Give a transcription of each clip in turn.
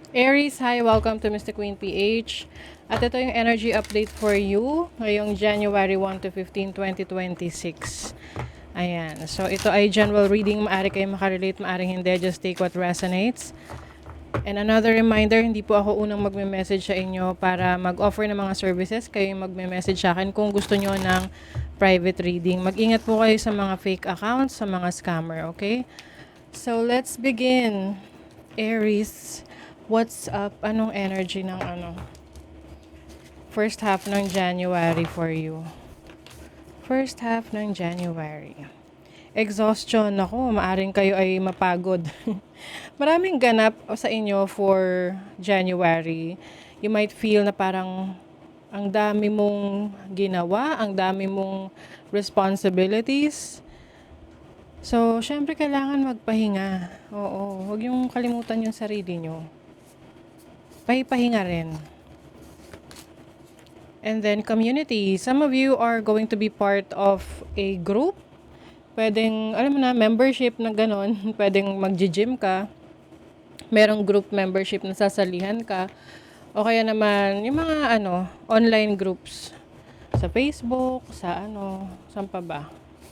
Aries, hi! Welcome to Mr. Queen PH. At ito yung energy update for you ngayong January 1 to 15, 2026. Ayan. So, ito ay general reading. Maari kayo makarelate, maari hindi. Just take what resonates. And another reminder, hindi po ako unang magme-message sa inyo para mag-offer ng mga services. Kayo yung magme-message sa akin kung gusto nyo ng private reading. Mag-ingat po kayo sa mga fake accounts, sa mga scammer, okay? So, let's begin. Aries, what's up? Anong energy ng first half ng January for you? First half ng January. Exhaustion. Ako, maaring kayo ay mapagod. Maraming ganap sa inyo for January. You might feel na parang ang dami mong ginawa, ang dami mong responsibilities. So, syempre kailangan magpahinga. Oo, huwag yung kalimutan yung sarili nyo. Pahinga rin. And then community. Some of you are going to be part of a group. Pwedeng, alam mo na, membership na ganon. Pwedeng mag-gym ka. Merong group membership na sasalihan ka. O kaya naman, yung mga online groups. Sa Facebook, saan pa ba?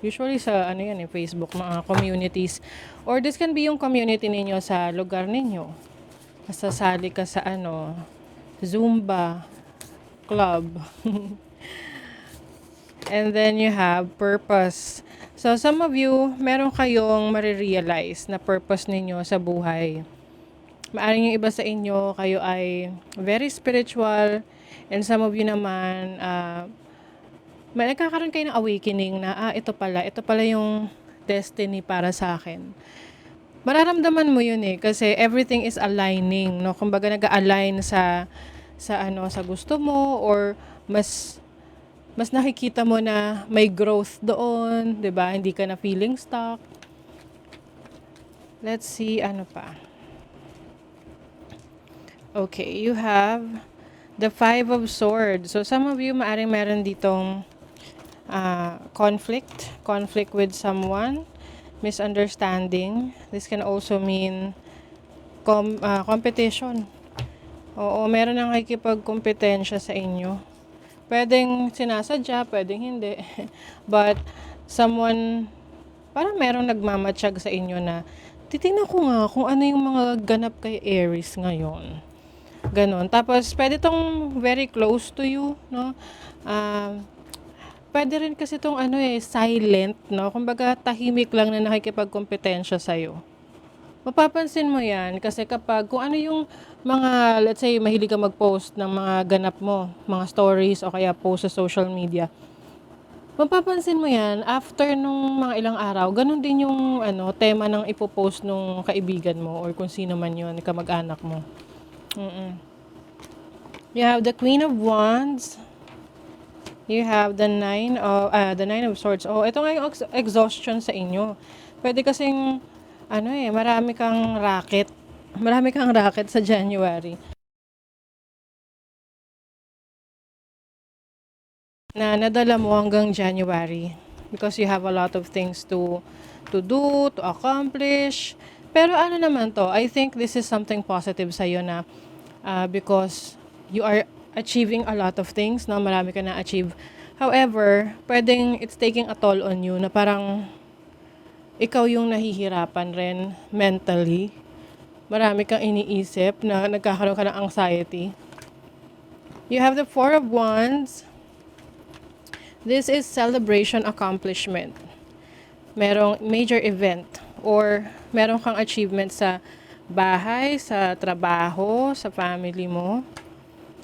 Usually sa Facebook, mga communities. Or this can be yung community ninyo sa lugar ninyo. Masasali ka sa Zumba club. And then you have purpose. So some of you, meron kayong marirealize na purpose ninyo sa buhay. Maaring yung iba sa inyo, kayo ay very spiritual. And some of you naman, may nagkakaroon kayo ng awakening na, ito pala yung destiny para sa akin. Mararamdaman mo yun kasi everything is aligning, no? Kumbaga nag-align sa gusto mo, or mas nakikita mo na may growth doon, 'di ba? Hindi ka na feeling stuck. Let's see ano pa. Okay, you have the Five of Swords. So some of you maaring meron ditong conflict with someone, misunderstanding. This can also mean competition. Oo, meron nang nakikipagkompetensya sa inyo. Pwedeng sinasadya, pwedeng hindi. But someone, parang merong nagmamatsyag sa inyo na titingnan ko nga kung ano yung mga ganap kay Aries ngayon. Ganon. Tapos, pwede tong very close to you, no? Pwede rin kasi tong silent, no? Kumbaga, tahimik lang na nakikipagkompetensya sa'yo. Mapapansin mo yan kasi kapag kung ano yung mga, let's say, mahilig ka mag-post ng mga ganap mo, mga stories o kaya post sa social media, mapapansin mo yan after nung mga ilang araw, ganun din yung tema ng ipopost nung kaibigan mo or kung sino man yun, kamag-anak mo. You have the Queen of Wands. You have the Nine of Swords. Oh, ito nga yung exhaustion sa inyo. Pwede kasing marami kang racket. Marami kang racket sa January. Na nadala mo hanggang January. Because you have a lot of things to do, to accomplish. Pero naman to, I think this is something positive sa'yo na because you are achieving a lot of things, no? Marami ka na-achieve. However, pwedeng it's taking a toll on you na parang ikaw yung nahihirapan rin mentally. Marami kang iniisip na nagkakaroon ka ng anxiety. You have the Four of Wands. This is celebration accomplishment. Merong major event or merong kang achievement sa bahay, sa trabaho, sa family mo.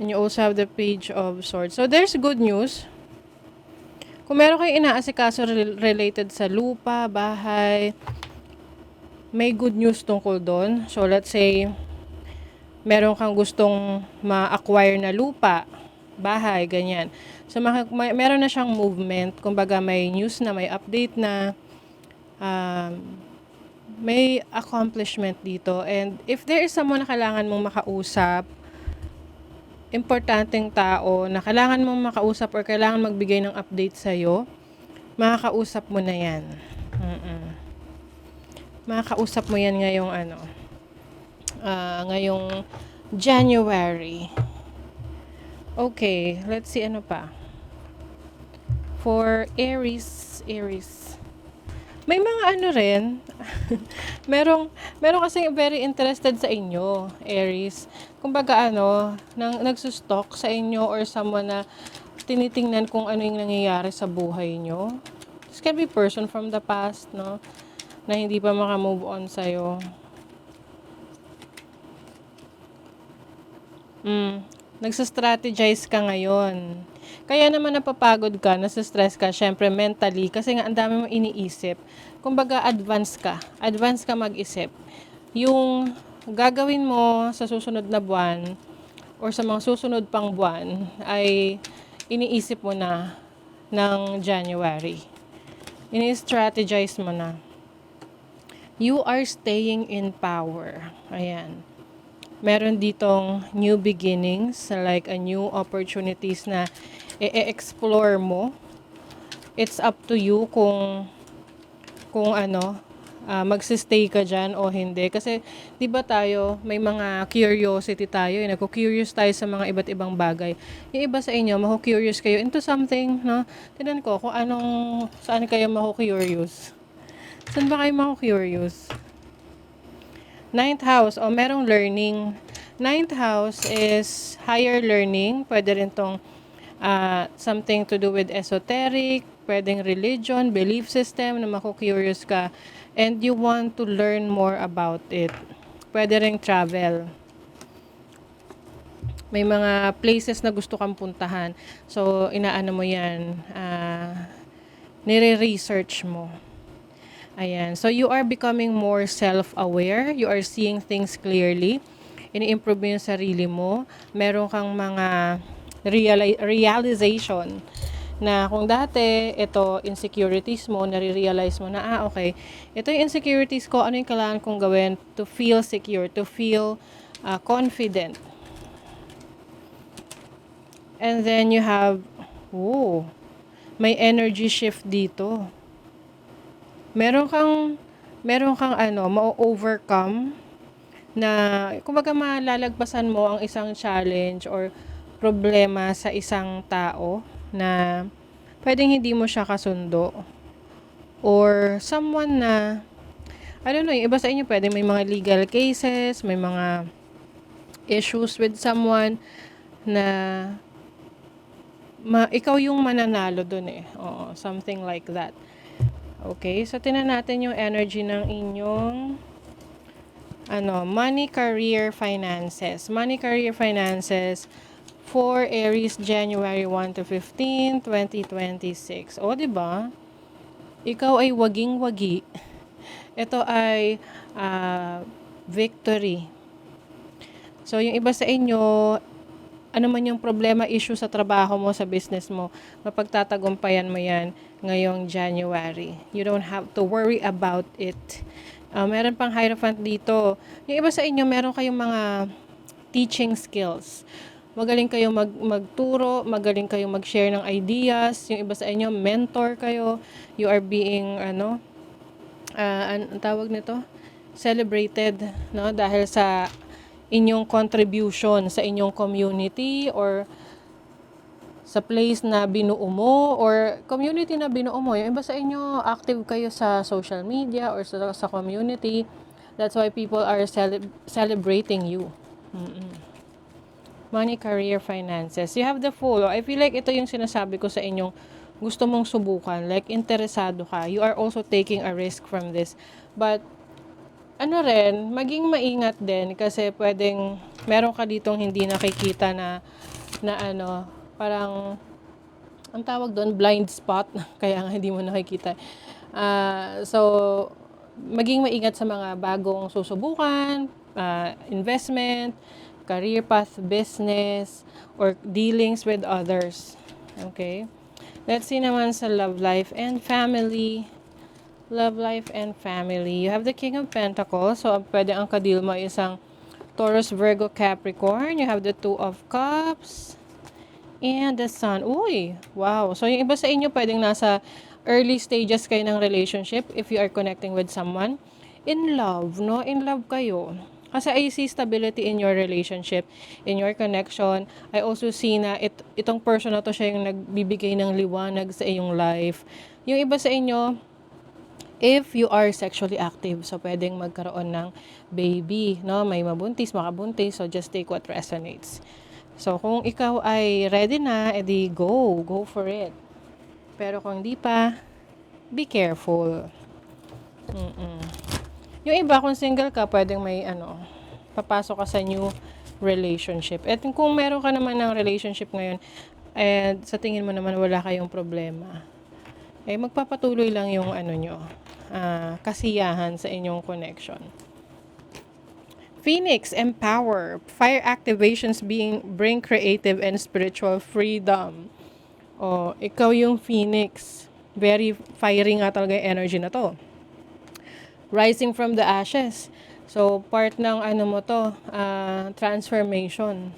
And you also have the Page of Swords. So there's good news. Kung meron kayong inaasikaso related sa lupa, bahay, may good news tungkol doon. So let's say, meron kang gustong ma-acquire na lupa, bahay, ganyan. So meron na siyang movement. Kumbaga may news na, may update na, may accomplishment dito. And if there is someone na kailangan mong makausap, importanteng tao na kailangan mong makausap or kailangan magbigay ng update sa'yo, makakausap mo na yan. Makakausap mo yan ngayong ngayong January. Okay, let's see ano pa. For Aries. May mga ano rin, merong kasi very interested sa inyo, Aries. Kumbaga nagsustalk sa inyo or someone na tinitingnan kung ano yung nangyayari sa buhay nyo. This can be person from the past, no? Na hindi pa makamove on sa'yo. Nagsa-strategize ka ngayon. Kaya naman napapagod ka, nasa-stress ka, syempre mentally, kasi nga ang dami mong iniisip. Kumbaga, advance ka mag-isip. Yung gagawin mo sa susunod na buwan, or sa mga susunod pang buwan, ay iniisip mo na ng January. Ini-strategize mo na. You are staying in power. Ayan. Meron ditong new beginnings, like a new opportunities na i-explore mo. It's up to you kung magsistay ka dyan o hindi. Kasi, di ba tayo, may mga curiosity tayo, nagko-curious tayo sa mga iba't ibang bagay. Yung iba sa inyo, mako-curious kayo into something, no? Tignan ko kung saan kayo mako-curious. Saan ba kayo mako-curious? Ninth house, merong learning. Ninth house is higher learning. Pwede rin tong something to do with esoteric, pwedeng religion, belief system na mako-curious ka. And you want to learn more about it. Pwede ring travel. May mga places na gusto kang puntahan. So, inaano mo yan, nire-research mo. Ayan. So, you are becoming more self-aware. You are seeing things clearly. Ini-improve mo yung sarili mo. Meron kang mga realization na kung dati, ito, insecurities mo, nare-realize mo na, okay, ito yung insecurities ko, ano yung kailangan kong gawin to feel secure, to feel confident. And then you have, may energy shift dito. Meron kang ma-overcome na, kumbaga malalagpasan mo ang isang challenge or problema sa isang tao na pwedeng hindi mo siya kasundo. Or someone na, I don't know, yung iba sa inyo pwedeng may mga legal cases, may mga issues with someone na ikaw yung mananalo dun eh. Oo, something like that. Okay, so tingnan natin yung energy ng inyong money, career, finances. Money, career, finances for Aries, January 1 to 15, 2026. O, diba? Ikaw ay waging-wagi. Ito ay victory. So, yung iba sa inyo, ano man yung problema, issue sa trabaho mo, sa business mo, mapagtatagumpayan mo yan ngayong January. You don't have to worry about it. Meron pang Hierophant dito. Yung iba sa inyo, meron kayong mga teaching skills. Magaling kayo magturo, magaling kayo mag-share ng ideas. Yung iba sa inyo, mentor kayo. You are being, ang tawag nito? Celebrated, no? Dahil sa inyong contribution sa inyong community or sa place na binuo mo or community na binuo mo. Yung iba sa inyo, active kayo sa social media or sa community. That's why people are celebrating you. Money, career, finances. You have the Fool. I feel like ito yung sinasabi ko sa inyong gusto mong subukan. Like, interesado ka. You are also taking a risk from this. But, maging maingat din kasi pwedeng meron ka ditong hindi nakikita na parang ang tawag doon, blind spot, kaya nga hindi mo nakikita. So, maging maingat sa mga bagong susubukan, investment, career path, business, or dealings with others. Okay? Let's see naman sa love life and family. Love life and family. You have the King of Pentacles. So, pwede ang kadil mo isang Taurus, Virgo, Capricorn. You have the Two of Cups. And the Sun. Uy! Wow! So, yung iba sa inyo pwedeng nasa early stages kayo ng relationship if you are connecting with someone. In love, no? In love kayo. Kasi I see stability in your relationship, in your connection. I also see na itong person na to siya yung nagbibigay ng liwanag sa iyong life. Yung iba sa inyo, if you are sexually active, so pwedeng magkaroon ng baby, no? May mabuntis, makabuntis, so just take what resonates. So kung ikaw ay ready na, edi go for it. Pero kung hindi pa, be careful. Yung iba, kung single ka, pwedeng may papasok ka sa new relationship. At kung meron ka naman ng relationship ngayon, and sa tingin mo naman wala kayong problema, magpapatuloy lang yung kasiyahan sa inyong connection. Phoenix, empower. Fire activations bring creative and spiritual freedom. Ikaw yung Phoenix. Very fiery nga talaga yung energy na to. Rising from the ashes. So, part ng transformation.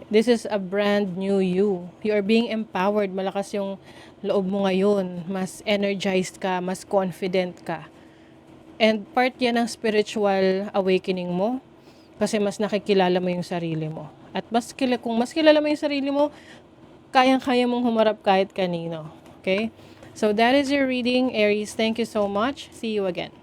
This is a brand new you. You are being empowered. Malakas yung loob mo ngayon. Mas energized ka, mas confident ka. And part yan ng spiritual awakening mo. Kasi mas nakikilala mo yung sarili mo. At kung mas kilala mo yung sarili mo, kayang-kaya mong humarap kahit kanino. Okay? So, that is your reading, Aries. Thank you so much. See you again.